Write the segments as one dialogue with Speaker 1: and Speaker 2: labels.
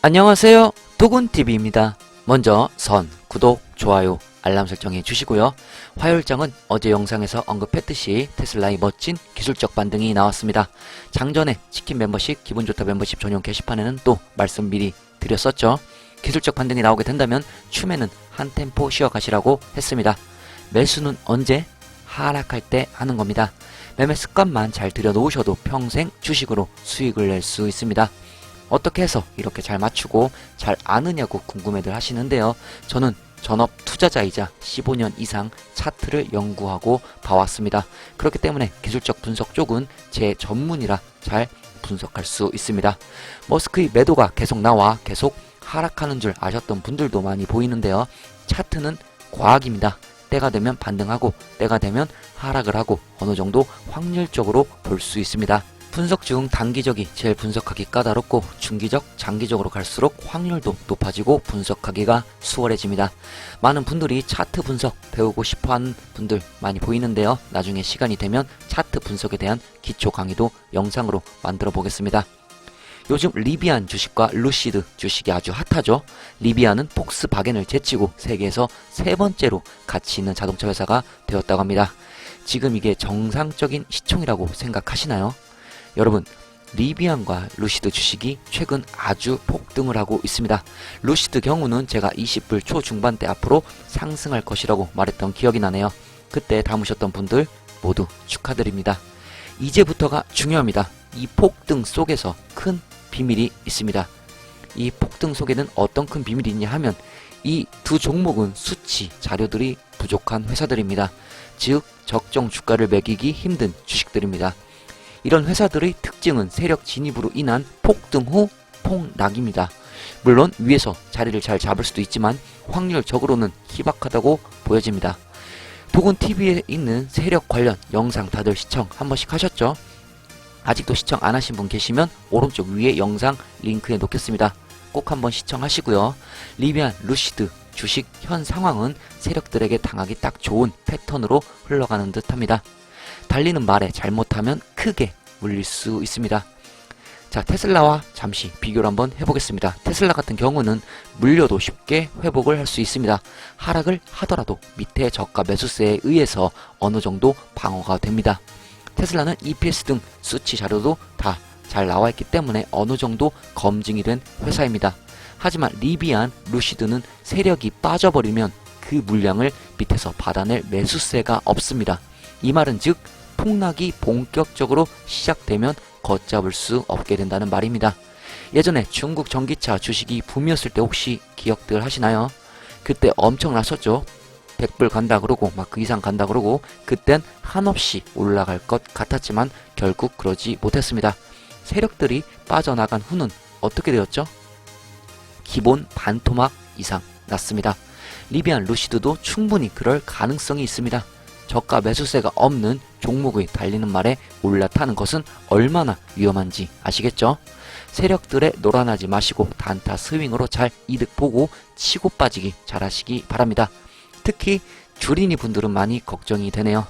Speaker 1: 안녕하세요. 도군TV입니다. 먼저 구독, 좋아요, 알람 설정해 주시고요. 화요일장은 어제 영상에서 언급했듯이 테슬라의 멋진 기술적 반등이 나왔습니다. 장전에 치킨 멤버십, 기분좋다 멤버십 전용 게시판에는 또 말씀 미리 드렸었죠. 기술적 반등이 나오게 된다면 추매는 한 템포 쉬어가시라고 했습니다. 매수는 언제? 하락할 때 하는 겁니다. 매매 습관만 잘 들여놓으셔도 평생 주식으로 수익을 낼 수 있습니다. 어떻게 해서 이렇게 잘 맞추고 잘 아느냐고 궁금해들 하시는데요. 저는 전업 투자자이자 15년 이상 차트를 연구하고 봐왔습니다. 그렇기 때문에 기술적 분석 쪽은 제 전문이라 잘 분석할 수 있습니다. 머스크의 매도가 계속 나와 계속 하락하는 줄 아셨던 분들도 많이 보이는데요. 차트는 과학입니다. 때가 되면 반등하고 때가 되면 하락을 하고 어느 정도 확률적으로 볼 수 있습니다. 분석 중 단기적이 제일 분석하기 까다롭고 중기적, 장기적으로 갈수록 확률도 높아지고 분석하기가 수월해집니다. 많은 분들이 차트 분석 배우고 싶어하는 분들 많이 보이는데요. 나중에 시간이 되면 차트 분석에 대한 기초 강의도 영상으로 만들어 보겠습니다. 요즘 리비안 주식과 루시드 주식이 아주 핫하죠. 리비안은 폭스바겐을 제치고 세계에서 세 번째로 가치 있는 자동차 회사가 되었다고 합니다. 지금 이게 정상적인 시총이라고 생각하시나요? 여러분, 리비안과 루시드 주식이 최근 아주 폭등을 하고 있습니다. 루시드 경우는 제가 20불 초중반대 앞으로 상승할 것이라고 말했던 기억이 나네요. 그때 담으셨던 분들 모두 축하드립니다. 이제부터가 중요합니다. 이 폭등 속에서 큰 비밀이 있습니다. 이 폭등 속에는 어떤 큰 비밀이 있냐 하면 이 두 종목은 수치, 자료들이 부족한 회사들입니다. 즉, 적정 주가를 매기기 힘든 주식들입니다. 이런 회사들의 특징은 세력 진입으로 인한 폭등 후 폭락입니다. 물론 위에서 자리를 잘 잡을 수도 있지만 확률적으로는 희박하다고 보여집니다. 도군TV에 있는 세력 관련 영상 다들 시청 한 번씩 하셨죠? 아직도 시청 안 하신 분 계시면 오른쪽 위에 영상 링크에 놓겠습니다. 꼭 한번 시청하시고요. 리비안, 루시드 주식 현 상황은 세력들에게 당하기 딱 좋은 패턴으로 흘러가는 듯 합니다. 달리는 말에 잘못하면 크게 물릴 수 있습니다. 자, 테슬라와 잠시 비교를 한번 해보겠습니다. 테슬라 같은 경우는 물려도 쉽게 회복을 할 수 있습니다. 하락을 하더라도 밑에 저가 매수세에 의해서 어느 정도 방어가 됩니다. 테슬라는 EPS 등 수치 자료도 다 잘 나와 있기 때문에 어느 정도 검증이 된 회사입니다. 하지만 리비안, 루시드는 세력이 빠져버리면 그 물량을 밑에서 받아낼 매수세가 없습니다. 이 말은 즉 폭락이 본격적으로 시작되면 걷잡을 수 없게 된다는 말입니다. 예전에 중국 전기차 주식이 붐이었을 때 혹시 기억들 하시나요? 그때 엄청났었죠. 100불 간다 그러고 막 그 이상 간다 그러고 그땐 한없이 올라갈 것 같았지만 결국 그러지 못했습니다. 세력들이 빠져나간 후는 어떻게 되었죠? 기본 반토막 이상 났습니다. 리비안, 루시드도 충분히 그럴 가능성이 있습니다. 저가 매수세가 없는 종목의 달리는 말에 올라타는 것은 얼마나 위험한지 아시겠죠? 세력들에 놀아나지 마시고 단타 스윙으로 잘 이득 보고 치고 빠지기 잘하시기 바랍니다. 특히 주린이 분들은 많이 걱정이 되네요.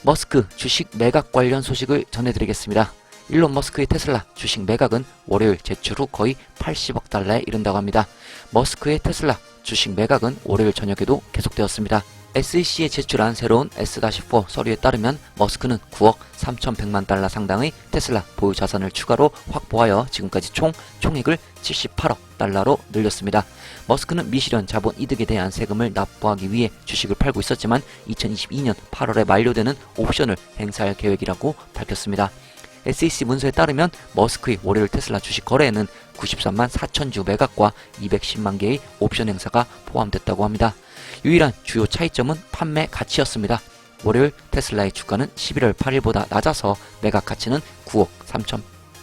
Speaker 1: 머스크 주식 매각 관련 소식을 전해드리겠습니다. 일론 머스크의 테슬라 주식 매각은 월요일 제출 후 거의 80억 달러에 이른다고 합니다. 머스크의 테슬라 주식 매각은 월요일 저녁에도 계속되었습니다. SEC에 제출한 새로운 S-4 서류에 따르면 머스크는 9억 3,100만 달러 상당의 테슬라 보유 자산을 추가로 확보하여 지금까지 총 총액을 78억 달러로 늘렸습니다. 머스크는 미실현 자본 이득에 대한 세금을 납부하기 위해 주식을 팔고 있었지만 2022년 8월에 만료되는 옵션을 행사할 계획이라고 밝혔습니다. SEC 문서에 따르면 머스크의 월요일 테슬라 주식 거래에는 93만 4천 주 매각과 210만 개의 옵션 행사가 포함됐다고 합니다. 유일한 주요 차이점은 판매 가치였습니다. 월요일 테슬라의 주가는 11월 8일보다 낮아서 매각 가치는 9억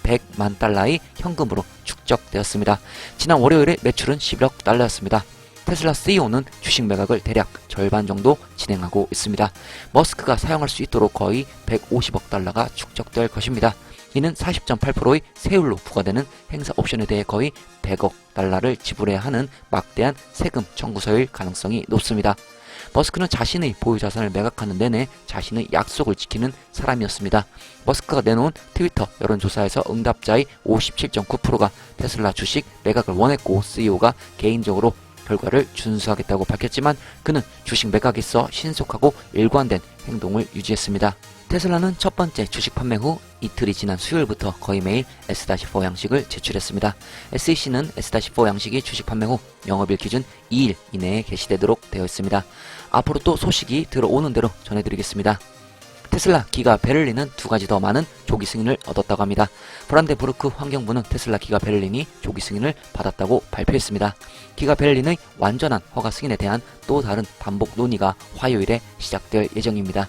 Speaker 1: 3,100만 달러의 현금으로 축적되었습니다. 지난 월요일에 매출은 11억 달러였습니다. 테슬라 CEO는 주식 매각을 대략 절반 정도 진행하고 있습니다. 머스크가 사용할 수 있도록 거의 150억 달러가 축적될 것입니다. 이는 40.8%의 세율로 부과되는 행사 옵션에 대해 거의 100억 달러를 지불해야 하는 막대한 세금 청구서일 가능성이 높습니다. 머스크는 자신의 보유자산을 매각하는 내내 자신의 약속을 지키는 사람이었습니다. 머스크가 내놓은 트위터 여론조사에서 응답자의 57.9%가 테슬라 주식 매각을 원했고 CEO가 개인적으로 결과를 준수하겠다고 밝혔지만 그는 주식 매각에 있어 신속하고 일관된 행동을 유지했습니다. 테슬라는 첫 번째 주식 판매 후 이틀이 지난 수요일부터 거의 매일 S-4 양식을 제출했습니다. SEC는 S-4 양식이 주식 판매 후 영업일 기준 2일 이내에 게시되도록 되어 있습니다. 앞으로 또 소식이 들어오는 대로 전해드리겠습니다. 테슬라 기가 베를린은 2가지 더 많은 조기 승인을 얻었다고 합니다. 브란덴부르크 환경부는 테슬라 기가 베를린이 조기 승인을 받았다고 발표했습니다. 기가 베를린의 완전한 허가 승인에 대한 또 다른 반복 논의가 화요일에 시작될 예정입니다.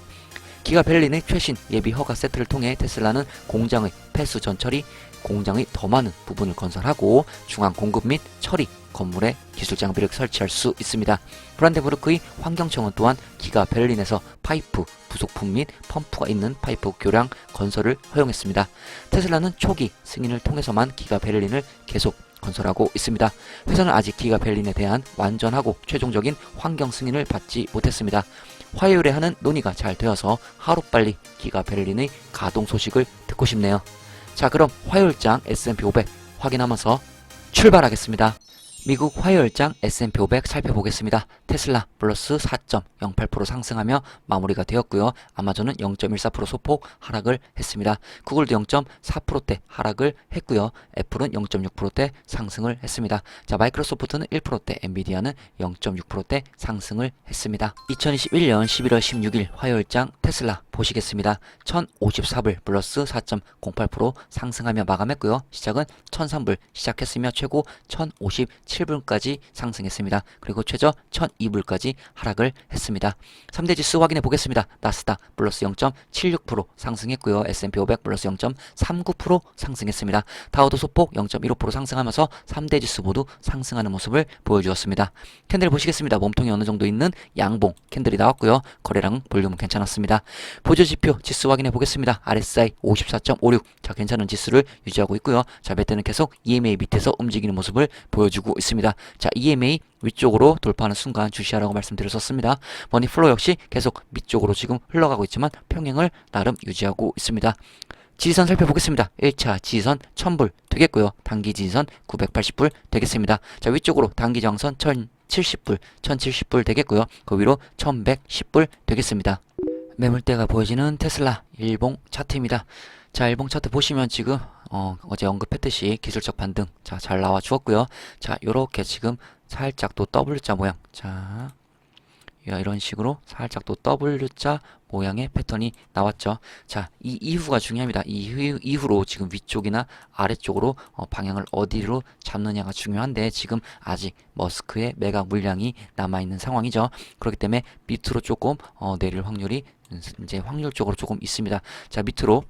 Speaker 1: 기가 베를린의 최신 예비 허가 세트를 통해 테슬라는 공장의 폐수 전처리, 공장의 더 많은 부분을 건설하고 중앙 공급 및 처리 건물에 기술 장비를 설치할 수 있습니다. 브란덴부르크의 환경청은 또한 기가 베를린에서 파이프 부속품 및 펌프가 있는 파이프 교량 건설을 허용했습니다. 테슬라는 초기 승인을 통해서만 기가 베를린을 계속 건설하고 있습니다. 회사는 아직 기가 베를린에 대한 완전하고 최종적인 환경 승인을 받지 못했습니다. 화요일에 하는 논의가 잘 되어서 하루빨리 기가 베를린의 가동 소식을 듣고 싶네요. 자, 그럼 화요일장 S&P 500 확인하면서 출발하겠습니다. 미국 화요일장 S&P 500 살펴보겠습니다. 테슬라 플러스 4.08% 상승하며 마무리가 되었고요. 아마존은 0.14% 소폭 하락을 했습니다. 구글도 0.4%대 하락을 했고요. 애플은 0.6%대 상승을 했습니다. 자, 마이크로소프트는 1%대, 엔비디아는 0.6%대 상승을 했습니다. 2021년 11월 16일 화요일장 테슬라 보시겠습니다. 1054불 플러스 4.08% 상승하며 마감했고요. 시작은 1003불 시작했으며 최고 1057불까지 상승했습니다. 그리고 최저 1002불까지 하락을 했습니다. 3대 지수 확인해 보겠습니다. 나스닥 플러스 0.76% 상승했고요. S&P 500 플러스 0.39% 상승했습니다. 다우도 소폭 0.15% 상승하면서 3대 지수 모두 상승하는 모습을 보여주었습니다. 캔들 보시겠습니다. 몸통이 어느 정도 있는 양봉 캔들이 나왔고요. 거래량 볼륨은 괜찮았습니다. 보조지표 지수 확인해 보겠습니다. RSI 54.56. 자, 괜찮은 지수를 유지하고 있고요. 자, 매트는 계속 EMA 밑에서 움직이는 모습을 보여주고 있습니다. 자, EMA 위쪽으로 돌파하는 순간 주시하라고 말씀드렸었습니다. 머니플로우 역시 계속 밑쪽으로 지금 흘러가고 있지만 평행을 나름 유지하고 있습니다. 지지선 살펴보겠습니다. 1차 지지선 1000불 되겠고요. 단기 지지선 980불 되겠습니다. 자, 위쪽으로 단기 저항선 1070불, 1070불 되겠고요. 그 위로 1110불 되겠습니다. 매물대가 보여지는 테슬라 일봉 차트입니다. 자, 일봉 차트 보시면 지금 어제 언급했듯이 기술적 반등 자, 잘 나와 주었고요. 자, 요렇게 지금 살짝 또 W자 모양 자, 이런 식으로 살짝 또 W자 모양의 패턴이 나왔죠. 자, 이 이후가 중요합니다. 이후로 지금 위쪽이나 아래쪽으로 방향을 어디로 잡느냐가 중요한데 지금 아직 머스크의 매각 물량이 남아있는 상황이죠. 그렇기 때문에 밑으로 조금 내릴 확률이 이제 확률적으로 조금 있습니다. 자, 밑으로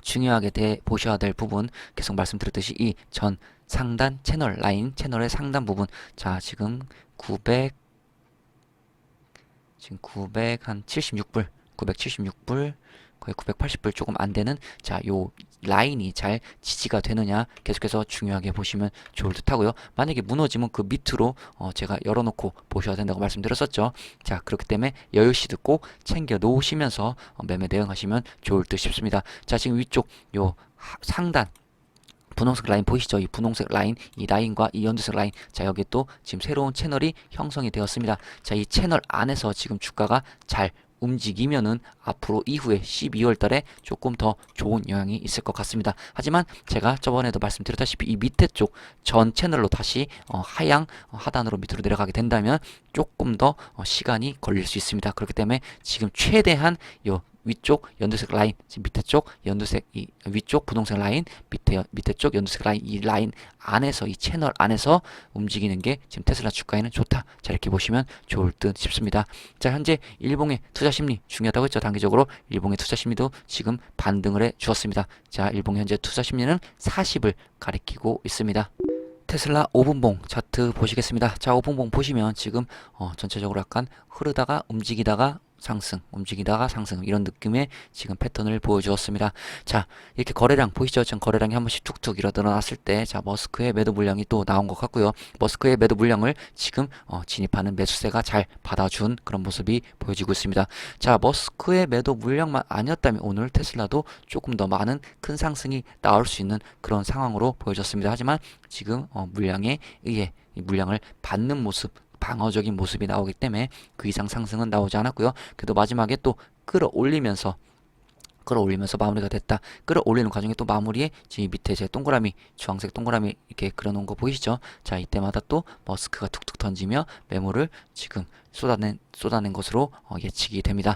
Speaker 1: 중요하게 보셔야 될 부분 계속 말씀드렸듯이 이 전 상단 채널 라인 채널의 상단 부분 자, 지금 976불 976불 거의 980불 조금 안되는 자, 요 라인이 잘 지지가 되느냐 계속해서 중요하게 보시면 좋을 듯 하고요. 만약에 무너지면 그 밑으로 제가 열어놓고 보셔야 된다고 말씀드렸었죠. 자, 그렇기 때문에 여유시 꼭 챙겨 놓으시면서 매매 대응하시면 좋을 듯 싶습니다. 자, 지금 위쪽 요 상단 분홍색 라인 보이시죠? 이 분홍색 라인, 이 라인과 이 연두색 라인. 자, 여기 또 지금 새로운 채널이 형성이 되었습니다. 자, 이 채널 안에서 지금 주가가 잘 움직이면은 앞으로 이후에 12월 달에 조금 더 좋은 영향이 있을 것 같습니다. 하지만 제가 저번에도 말씀드렸다시피 이 밑에 쪽 전 채널로 다시 하향 하단으로 밑으로 내려가게 된다면 조금 더 시간이 걸릴 수 있습니다. 그렇기 때문에 지금 최대한 요 위쪽 연두색 라인, 지금 밑에 쪽 연두색 이 위쪽 분홍색 라인, 밑에 쪽 연두색 라인, 이 라인 안에서 이 채널 안에서 움직이는 게 지금 테슬라 주가에는 좋다. 자, 이렇게 보시면 좋을 듯 싶습니다. 자, 현재 일봉의 투자 심리 중요하다고 했죠. 단기적으로 일봉의 투자 심리도 지금 반등을 해 주었습니다. 자, 일봉 현재 투자 심리는 40을 가리키고 있습니다. 테슬라 5분봉 차트 보시겠습니다. 자, 5분봉 보시면 지금 전체적으로 약간 흐르다가 움직이다가 상승, 움직이다가 상승, 이런 느낌의 지금 패턴을 보여주었습니다. 자, 이렇게 거래량 보이시죠? 지금 거래량이 한 번씩 툭툭 일어났을 때, 자, 머스크의 매도 물량이 또 나온 것 같고요. 머스크의 매도 물량을 지금 진입하는 매수세가 잘 받아준 그런 모습이 보여지고 있습니다. 자, 머스크의 매도 물량만 아니었다면 오늘 테슬라도 조금 더 많은 큰 상승이 나올 수 있는 그런 상황으로 보여졌습니다. 하지만 지금 물량에 의해 이 물량을 받는 모습, 방어적인 모습이 나오기 때문에 그 이상 상승은 나오지 않았고요. 그래도 마지막에 또 끌어올리면서 마무리가 됐다. 끌어올리는 과정에 또 마무리에 지금 밑에 제 동그라미, 주황색 동그라미 이렇게 그려놓은 거 보이시죠? 자, 이때마다 또 머스크가 툭툭 던지며 매물을 지금 쏟아낸 것으로 예측이 됩니다.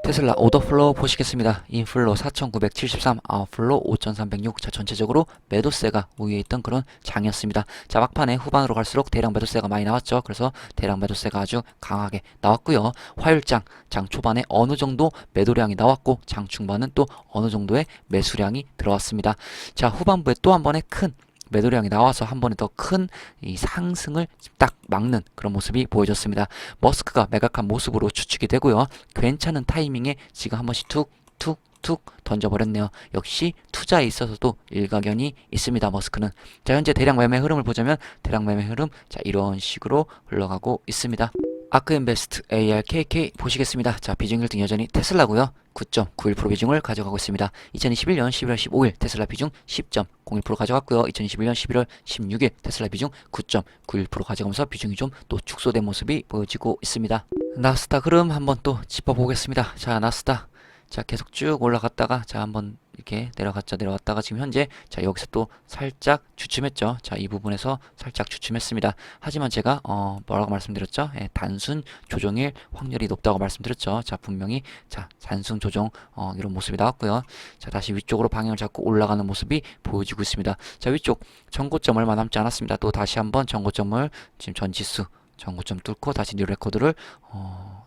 Speaker 1: 테슬라 오더플로우 보시겠습니다. 인플로 4,973, 아웃플로 5,306. 자, 전체적으로 매도세가 우위에 있던 그런 장이었습니다. 자, 막판에 후반으로 갈수록 대량 매도세가 많이 나왔죠. 그래서 대량 매도세가 아주 강하게 나왔고요. 화요일장, 장 초반에 어느 정도 매도량이 나왔고 장 중반은 또 어느 정도의 매수량이 들어왔습니다. 자, 후반부에 또 한 번의 큰 매도량이 나와서 한 번에 더 큰 이 상승을 딱 막는 그런 모습이 보여졌습니다. 머스크가 매각한 모습으로 추측이 되고요. 괜찮은 타이밍에 지금 한 번씩 툭툭 던져버렸네요. 역시 투자에 있어서도 일가견이 있습니다. 머스크는. 자, 현재 대량 매매 흐름을 보자면 대량 매매 흐름, 자, 이런 식으로 흘러가고 있습니다. 아크인베스트 ARKK 보시겠습니다. 자, 비중 1등 여전히 테슬라고요. 9.91% 비중을 가져가고 있습니다. 2021년 11월 15일 테슬라 비중 10.01% 가져갔고요. 2021년 11월 16일 테슬라 비중 9.91% 가져가면서 비중이 좀 또 축소된 모습이 보여지고 있습니다. 나스닥 흐름 한번 또 짚어보겠습니다. 자, 나스닥. 자, 계속 쭉 올라갔다가 자, 한번 이렇게 내려왔다가 지금 현재 자, 여기서 또 살짝 주춤했죠. 자, 이 부분에서 살짝 주춤했습니다. 하지만 제가 뭐라고 말씀드렸죠? 단순 조정일 확률이 높다고 말씀드렸죠. 자, 분명히 자, 단순 조정 이런 모습이 나왔고요. 자, 다시 위쪽으로 방향을 잡고 올라가는 모습이 보여지고 있습니다. 자, 위쪽 전고점 얼마 남지 않았습니다. 또 다시 한번 전고점을 지금 전지수 전고점 뚫고 다시 뉴 레코드를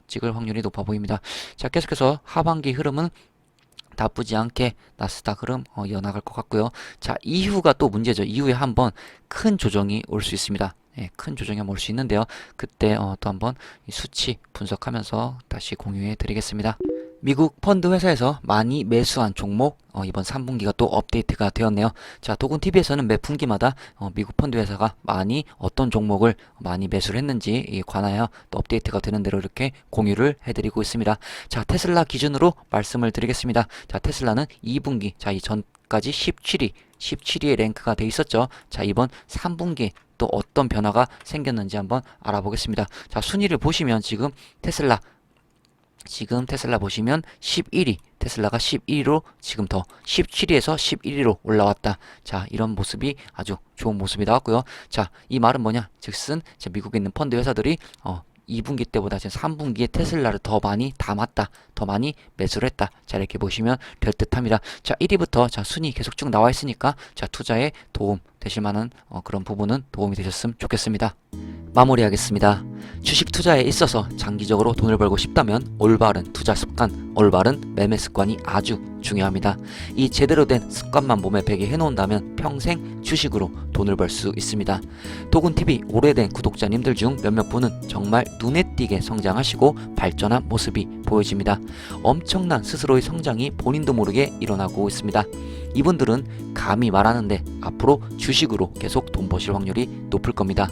Speaker 1: 찍을 확률이 높아 보입니다. 자, 계속해서 하반기 흐름은 나쁘지 않게 나스닥 흐름 이어나갈 것 같고요. 자, 이후가 또 문제죠. 이후에 한번 큰 조정이 올 수 있습니다. 예, 큰 조정이 한번 올 수 있는데요. 그때 또 한번 이 수치 분석하면서 다시 공유해 드리겠습니다. 미국 펀드 회사에서 많이 매수한 종목 이번 3분기가 또 업데이트가 되었네요. 자, 도군TV에서는 매 분기마다 미국 펀드 회사가 많이 어떤 종목을 많이 매수를 했는지 관하여 또 업데이트가 되는 대로 이렇게 공유를 해드리고 있습니다. 자, 테슬라 기준으로 말씀을 드리겠습니다. 자, 테슬라는 2분기, 자, 이 전까지 17위에 랭크가 돼 있었죠. 자, 이번 3분기 또 어떤 변화가 생겼는지 한번 알아보겠습니다. 자, 순위를 보시면 지금 테슬라 보시면 11위, 테슬라가 11위로 지금 더 17위에서 11위로 올라왔다. 자, 이런 모습이 아주 좋은 모습이 나왔고요. 자, 이 말은 뭐냐? 즉슨 미국에 있는 펀드 회사들이 2분기 때보다 지금 3분기에 테슬라를 더 많이 담았다. 더 많이 매수를 했다. 자, 이렇게 보시면 될 듯합니다. 자, 1위부터 자, 순위 계속 쭉 나와 있으니까 자, 투자에 도움 되실 만한 그런 부분은 도움이 되셨으면 좋겠습니다. 마무리하겠습니다. 주식 투자에 있어서 장기적으로 돈을 벌고 싶다면 올바른 투자 습관, 올바른 매매 습관이 아주 중요합니다. 이 제대로 된 습관만 몸에 배게 해놓는다면 평생 주식으로 돈을 벌 수 있습니다. 도군TV 오래된 구독자님들 중 몇몇 분은 정말 눈에 띄게 성장하시고 발전한 모습이 보여집니다. 엄청난 스스로의 성장이 본인도 모르게 일어나고 있습니다. 이분들은 감히 말하는데 앞으로 주식으로 계속 돈 버실 확률이 높을 겁니다.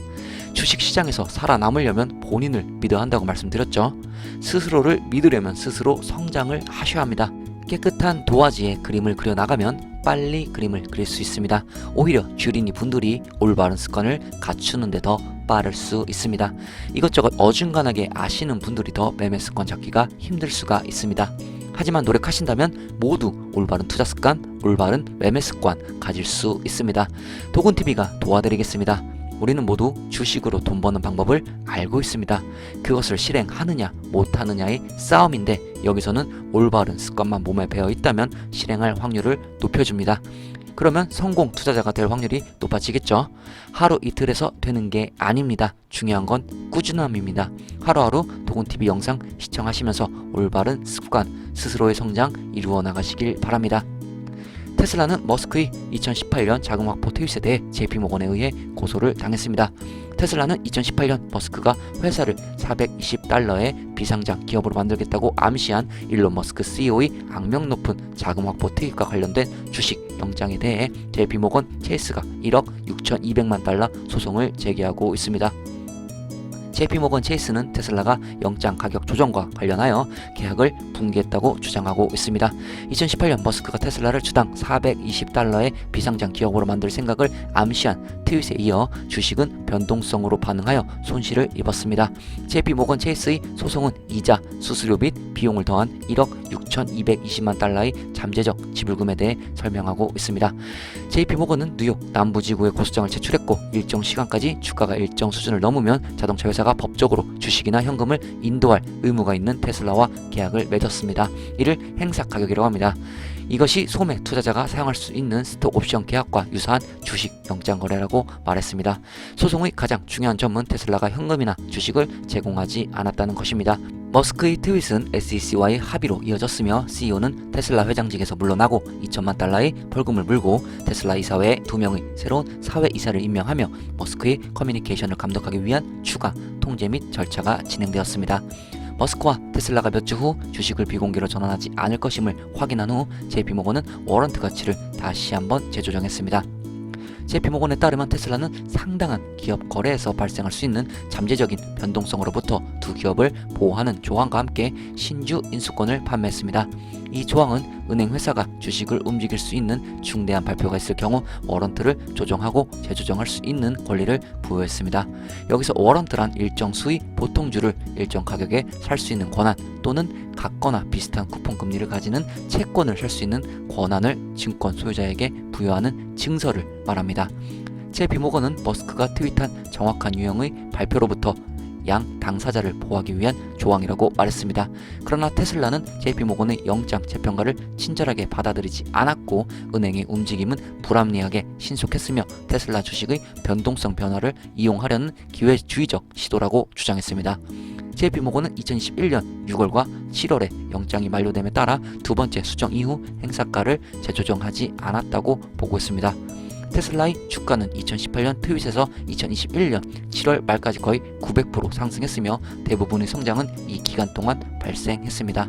Speaker 1: 주식시장에서 살아남으려면 본인을 믿어야 한다고 말씀드렸죠. 스스로를 믿으려면 스스로 성장을 하셔야 합니다. 깨끗한 도화지에 그림을 그려나가면 빨리 그림을 그릴 수 있습니다. 오히려 주린이 분들이 올바른 습관을 갖추는 데 더 빠를 수 있습니다. 이것저것 어중간하게 아시는 분들이 더 매매 습관 잡기가 힘들 수가 있습니다. 하지만 노력하신다면 모두 올바른 투자 습관, 올바른 매매 습관 가질 수 있습니다. 도군TV가 도와드리겠습니다. 우리는 모두 주식으로 돈 버는 방법을 알고 있습니다. 그것을 실행하느냐 못하느냐의 싸움인데 여기서는 올바른 습관만 몸에 배어 있다면 실행할 확률을 높여줍니다. 그러면 성공 투자자가 될 확률이 높아지겠죠. 하루 이틀에서 되는 게 아닙니다. 중요한 건 꾸준함입니다. 하루하루 도군TV 영상 시청하시면서 올바른 습관, 스스로의 성장 이루어 나가시길 바랍니다. 테슬라는 머스크의 2018년 자금 확보 트윗에 대해 JP모건에 의해 고소를 당했습니다. 테슬라는 2018년 머스크가 회사를 420달러의 비상장 기업으로 만들겠다고 암시한 일론 머스크 CEO의 악명 높은 자금 확보 트윗과 관련된 주식 영장에 대해 JP모건 체이스가 1억 6,200만 달러 소송을 제기하고 있습니다. JP모건 체이스는 테슬라가 영장 가격 조정과 관련하여 계약을 붕괴했다고 주장하고 있습니다. 2018년 머스크가 테슬라를 주당 420달러의 비상장 기업으로 만들 생각을 암시한 트윗에 이어 주식은 변동성으로 반응하여 손실을 입었습니다. JP모건 체이스의 소송은 이자, 수수료 및 비용을 더한 1억 6,220만 달러의 잠재적 지불금에 대해 설명하고 있습니다. JP모건은 뉴욕 남부지구에 고소장을 제출했고 일정 시간까지 주가가 일정 수준을 넘으면 자동차 회사가 법적으로 주식이나 현금을 인도할 의무가 있는 테슬라와 계약을 맺었습니다. 이를 행사 가격이라고 합니다. 이것이 소매 투자자가 사용할 수 있는 스톡옵션 계약과 유사한 주식 영장 거래라고 말했습니다. 소송의 가장 중요한 점은 테슬라가 현금이나 주식을 제공하지 않았다는 것입니다. 머스크의 트윗은 SEC와의 합의로 이어졌으며 CEO는 테슬라 회장직에서 물러나고 2천만 달러의 벌금을 물고 테슬라 이사 외에 2명의 새로운 사회 이사를 임명하며 머스크의 커뮤니케이션을 감독하기 위한 추가 통제 및 절차가 진행되었습니다. 머스크와 테슬라가 몇 주 후 주식을 비공개로 전환하지 않을 것임을 확인한 후 JP모건은 워런트 가치를 다시 한번 재조정했습니다. JP모건에 따르면 테슬라는 상당한 기업 거래에서 발생할 수 있는 잠재적인 변동성으로부터 두 기업을 보호하는 조항과 함께 신주 인수권을 판매했습니다. 이 조항은 은행 회사가 주식을 움직일 수 있는 중대한 발표가 있을 경우 워런트를 조정하고 재조정할 수 있는 권리를 부여했습니다. 여기서 워런트란 일정 수의 보통주를 일정 가격에 살 수 있는 권한 또는 같거나 비슷한 쿠폰 금리를 가지는 채권을 살 수 있는 권한을 증권 소유자에게 부여하는 증서를 말합니다. JP모건은 머스크가 트윗한 정확한 유형의 발표로부터 양 당사자를 보호하기 위한 조항이라고 말했습니다. 그러나 테슬라는 JP모건의 영장 재평가를 친절하게 받아들이지 않았고 은행의 움직임은 불합리하게 신속했으며 테슬라 주식의 변동성 변화를 이용하려는 기회주의적 시도라고 주장했습니다. JP모건은 2021년 6월과 7월에 영장이 만료됨에 따라 두 번째 수정 이후 행사가를 재조정하지 않았다고 보고했습니다. 테슬라의 주가는 2018년 트윗에서 2021년 7월 말까지 거의 900% 상승했으며 대부분의 성장은 이 기간 동안 발생했습니다.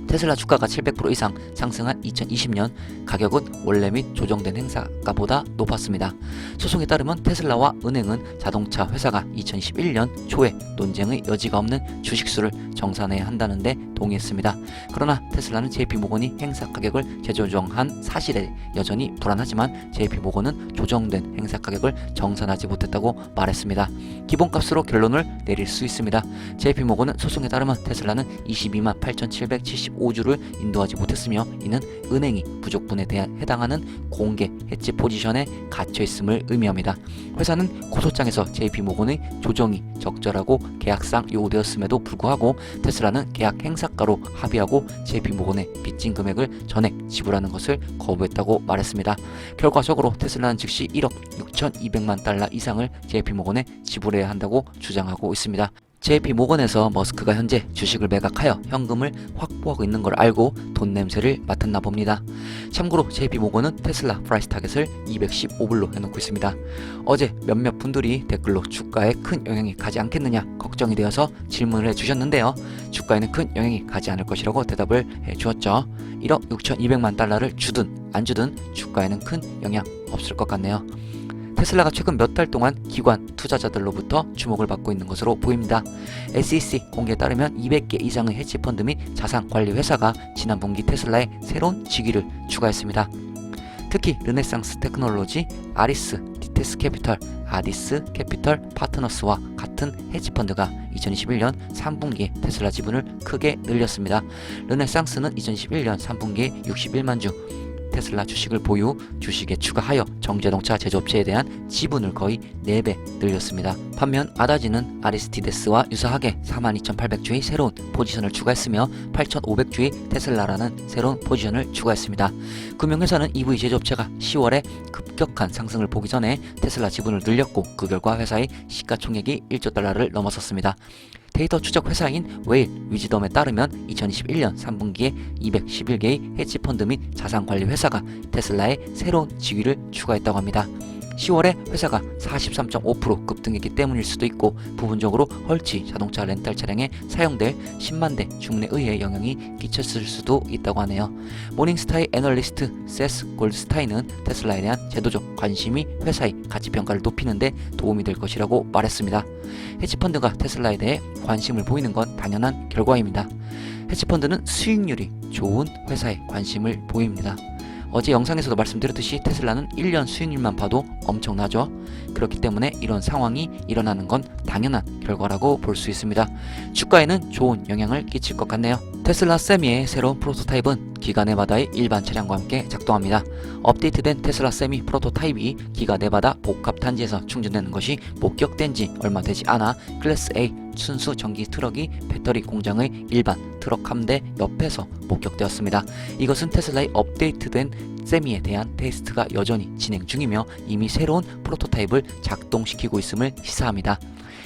Speaker 1: 테슬라 주가가 700% 이상 상승한 2020년 가격은 원래 및 조정된 행사가보다 높았습니다. 소송에 따르면 테슬라와 은행은 자동차 회사가 2021년 초에 논쟁의 여지가 없는 주식수를 정산해야 한다는 데 동의했습니다. 그러나 테슬라는 JP모건이 행사 가격을 재조정한 사실에 여전히 불안하지만 JP모건은 조정된 행사 가격을 정산하지 못했다고 말했습니다. 기본값으로 결론을 내릴 수 있습니다. JP모건은 소송에 따르면 테슬라는 22만 8,775주를 인도하지 못했으며 이는 은행이 부족분에 대한 해당하는 공개 해지 포지션에 갇혀 있음을 의미합니다. 회사는 고소장에서 JP모건의 조정이 적절하고 계약상 요구되었음에도 불구하고 테슬라는 계약 행사가로 합의하고 JP모건의 빚진 금액을 전액 지불하는 것을 거부했다고 말했습니다. 결과적으로 테슬라는 즉시 1억 6,200만 달러 이상을 JP모건에 지불해야 한다고 주장하고 있습니다. JP모건에서 머스크가 현재 주식을 매각하여 현금을 확보하고 있는 걸 알고 돈 냄새를 맡았나 봅니다. 참고로 JP모건은 테슬라 프라이스 타겟을 215불로 해놓고 있습니다. 어제 몇몇 분들이 댓글로 주가에 큰 영향이 가지 않겠느냐 걱정이 되어서 질문을 해주셨는데요. 주가에는 큰 영향이 가지 않을 것이라고 대답을 해주었죠. 1억 6,200만 달러를 주든 안 주든 주가에는 큰 영향 없을 것 같네요. 테슬라가 최근 몇 달 동안 기관 투자자들로부터 주목을 받고 있는 것으로 보입니다. SEC 공개에 따르면 200개 이상의 헤지펀드 및 자산관리 회사가 지난 분기 테슬라에 새로운 직위를 추가했습니다. 특히 르네상스 테크놀로지, 아리스, 디테스 캐피털, 아디스 캐피털 파트너스와 같은 헤지펀드가 2021년 3분기에 테슬라 지분을 크게 늘렸습니다. 르네상스는 2021년 3분기에 61만 주 테슬라 주식을 보유, 주식에 추가하여 정자동차 제조업체에 대한 지분을 거의 4배 늘렸습니다. 반면 아다지는 아리스티데스와 유사하게 42,800주의 새로운 포지션을 추가했으며 8,500주의 테슬라라는 새로운 포지션을 추가했습니다. 금융회사는 EV 제조업체가 10월에 급격한 상승을 보기 전에 테슬라 지분을 늘렸고 그 결과 회사의 시가총액이 1조 달러를 넘어섰습니다. 데이터 추적 회사인 웨일 위즈덤에 따르면 2021년 3분기에 211개의 헤지펀드 및 자산관리 회사가 테슬라에 새로운 직위를 추가했다고 합니다. 10월에 회사가 43.5% 급등했기 때문일 수도 있고 부분적으로 헐치 자동차 렌탈 차량에 사용될 10만 대 주문에 의해 영향이 끼쳤을 수도 있다고 하네요. 모닝스타의 애널리스트 세스 골드스타인은 테슬라에 대한 제도적 관심이 회사의 가치평가를 높이는 데 도움이 될 것이라고 말했습니다. 헤지펀드가 테슬라에 대해 관심을 보이는 건 당연한 결과입니다. 헤지펀드는 수익률이 좋은 회사에 관심을 보입니다. 어제 영상에서도 말씀드렸듯이 테슬라는 1년 수익률만 봐도 엄청나죠. 그렇기 때문에 이런 상황이 일어나는 건 당연한 결과라고 볼 수 있습니다. 주가에는 좋은 영향을 끼칠 것 같네요. 테슬라 세미의 새로운 프로토타입은 기가 네바다의 일반 차량과 함께 작동합니다. 업데이트된 테슬라 세미 프로토타입이 기가 네바다 복합 단지에서 충전되는 것이 목격된 지 얼마 되지 않아 클래스 A 순수 전기 트럭이 배터리 공장의 일반 트럭 함대 옆에서 목격되었습니다. 이것은 테슬라의 업데이트된 세미에 대한 테스트가 여전히 진행 중이며 이미 새로운 프로토타입을 작동시키고 있음을 시사합니다.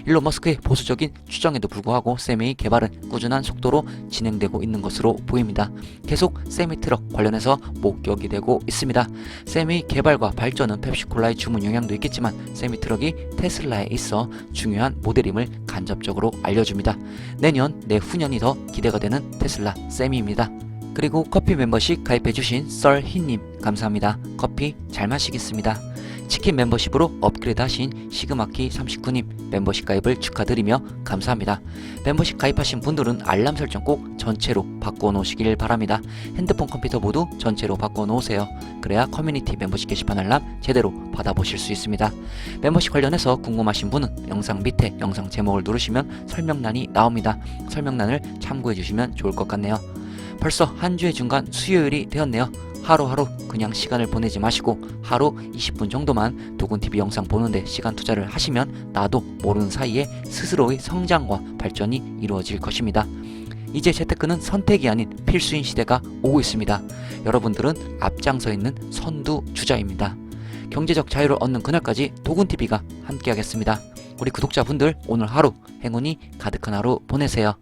Speaker 1: 일론 머스크의 보수적인 추정에도 불구하고 세미의 개발은 꾸준한 속도로 진행되고 있는 것으로 보입니다. 계속 세미 트럭 관련해서 목격이 되고 있습니다. 세미 개발과 발전은 펩시콜라의 주문 영향도 있겠지만 세미 트럭이 테슬라에 있어 중요한 모델임을 간접적으로 알려줍니다. 내년, 내후년이 더 기대가 되는 테슬라 세미입니다. 그리고 커피 멤버십 가입해주신 썰희님 감사합니다. 커피 잘 마시겠습니다. 치킨 멤버십으로 업그레이드 하신 시그마키 39님 멤버십 가입을 축하드리며 감사합니다. 멤버십 가입하신 분들은 알람 설정 꼭 전체로 바꿔 놓으시길 바랍니다. 핸드폰 컴퓨터 모두 전체로 바꿔 놓으세요. 그래야 커뮤니티 멤버십 게시판 알람 제대로 받아보실 수 있습니다. 멤버십 관련해서 궁금하신 분은 영상 밑에 영상 제목을 누르시면 설명란이 나옵니다. 설명란을 참고해 주시면 좋을 것 같네요. 벌써 한 주의 중간 수요일이 되었네요. 하루하루 그냥 시간을 보내지 마시고 하루 20분 정도만 도군TV 영상 보는데 시간 투자를 하시면 나도 모르는 사이에 스스로의 성장과 발전이 이루어질 것입니다. 이제 재테크는 선택이 아닌 필수인 시대가 오고 있습니다. 여러분들은 앞장서 있는 선두주자입니다. 경제적 자유를 얻는 그날까지 도군TV가 함께하겠습니다. 우리 구독자분들 오늘 하루 행운이 가득한 하루 보내세요.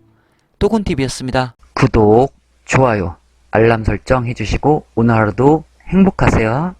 Speaker 1: 도군TV였습니다. 구독, 좋아요, 알람 설정 해주시고 오늘 하루도 행복하세요.